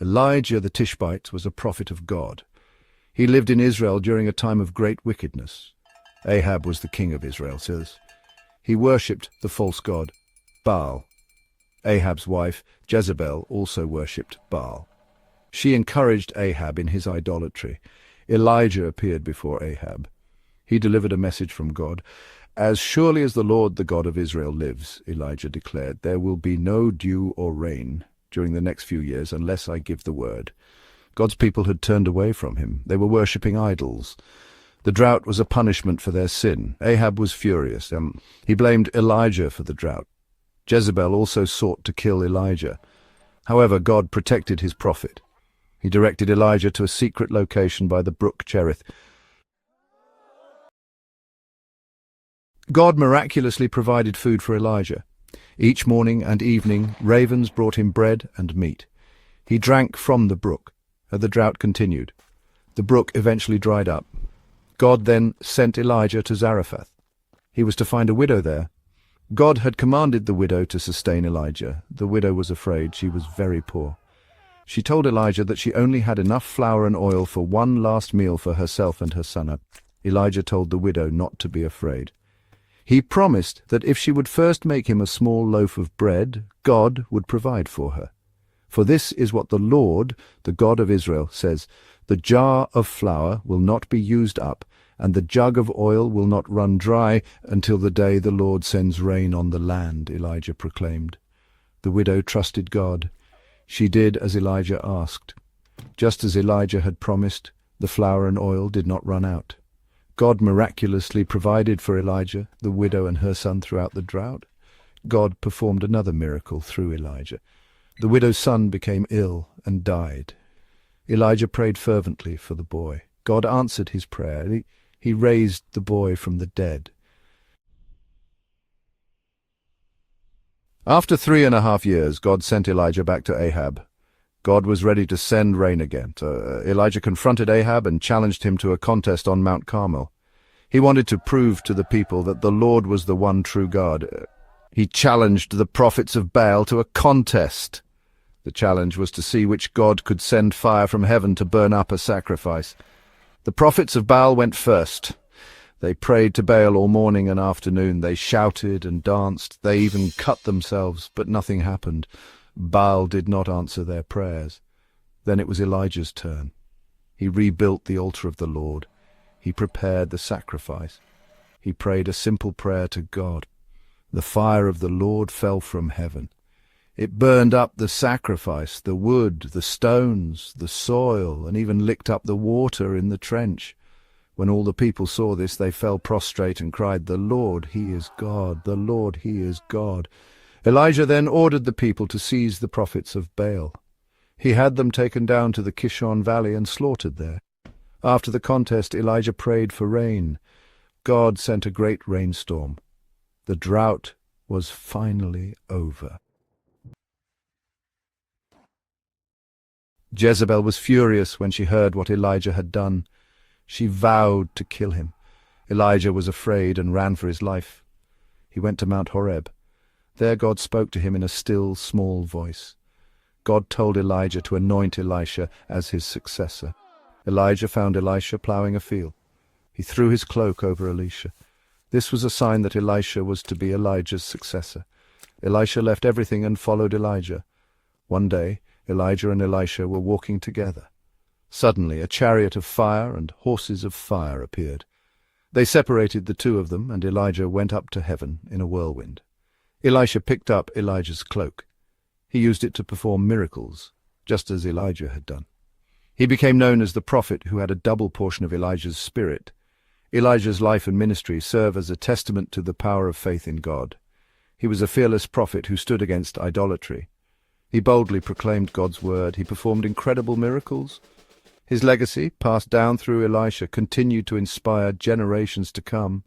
Elijah the Tishbite was a prophet of God. He lived in Israel during a time of great wickedness. Ahab was the king of Israel, says. He worshipped the false god, Baal. Ahab's wife, Jezebel, also worshipped Baal. She encouraged Ahab in his idolatry. Elijah appeared before Ahab. He delivered a message from God. "As surely as the Lord, the God of Israel, lives," Elijah declared, "there will be no dew or rain during the next few years unless I give the word." God's people had turned away from him. They were worshipping idols. The drought was a punishment for their sin. Ahab was furious. He blamed Elijah for the drought. Jezebel also sought to kill Elijah. However, God protected his prophet. He directed Elijah to a secret location by the brook Cherith. God miraculously provided food for Elijah. Each morning and evening, ravens brought him bread and meat. He drank from the brook, and the drought continued. The brook eventually dried up. God then sent Elijah to Zarephath. He was to find a widow there. God had commanded the widow to sustain Elijah. The widow was afraid. She was very poor. She told Elijah that she only had enough flour and oil for one last meal for herself and her son. Elijah told the widow not to be afraid. He promised that if she would first make him a small loaf of bread, God would provide for her. For this is what the Lord, the God of Israel, says, "The jar of flour will not be used up, and the jug of oil will not run dry until the day the Lord sends rain on the land," Elijah proclaimed. The widow trusted God. She did as Elijah asked. Just as Elijah had promised, the flour and oil did not run out. God miraculously provided for Elijah, the widow, and her son throughout the drought. God performed another miracle through Elijah. The widow's son became ill and died. Elijah prayed fervently for the boy. God answered his prayer. He raised the boy from the dead. After 3.5 years, God sent Elijah back to Ahab. God was ready to send rain again. So Elijah confronted Ahab and challenged him to a contest on Mount Carmel. He wanted to prove to the people that the Lord was the one true God. He challenged the prophets of Baal to a contest. The challenge was to see which god could send fire from heaven to burn up a sacrifice. The prophets of Baal went first. They prayed to Baal all morning and afternoon. They shouted and danced. They even cut themselves, but nothing happened. Baal did not answer their prayers. Then it was Elijah's turn. He rebuilt the altar of the Lord. He prepared the sacrifice. He prayed a simple prayer to God. The fire of the Lord fell from heaven. It burned up the sacrifice, the wood, the stones, the soil, and even licked up the water in the trench. When all the people saw this, they fell prostrate and cried, "The Lord, He is God! The Lord, He is God!" Elijah then ordered the people to seize the prophets of Baal. He had them taken down to the Kishon Valley and slaughtered there. After the contest, Elijah prayed for rain. God sent a great rainstorm. The drought was finally over. Jezebel was furious when she heard what Elijah had done. She vowed to kill him. Elijah was afraid and ran for his life. He went to Mount Horeb. There God spoke to him in a still, small voice. God told Elijah to anoint Elisha as his successor. Elijah found Elisha plowing a field. He threw his cloak over Elisha. This was a sign that Elisha was to be Elijah's successor. Elisha left everything and followed Elijah. One day, Elijah and Elisha were walking together. Suddenly, a chariot of fire and horses of fire appeared. They separated the two of them, and Elijah went up to heaven in a whirlwind. Elisha picked up Elijah's cloak. He used it to perform miracles, just as Elijah had done. He became known as the prophet who had a double portion of Elijah's spirit. Elijah's life and ministry serve as a testament to the power of faith in God. He was a fearless prophet who stood against idolatry. He boldly proclaimed God's word. He performed incredible miracles. His legacy, passed down through Elisha, continued to inspire generations to come.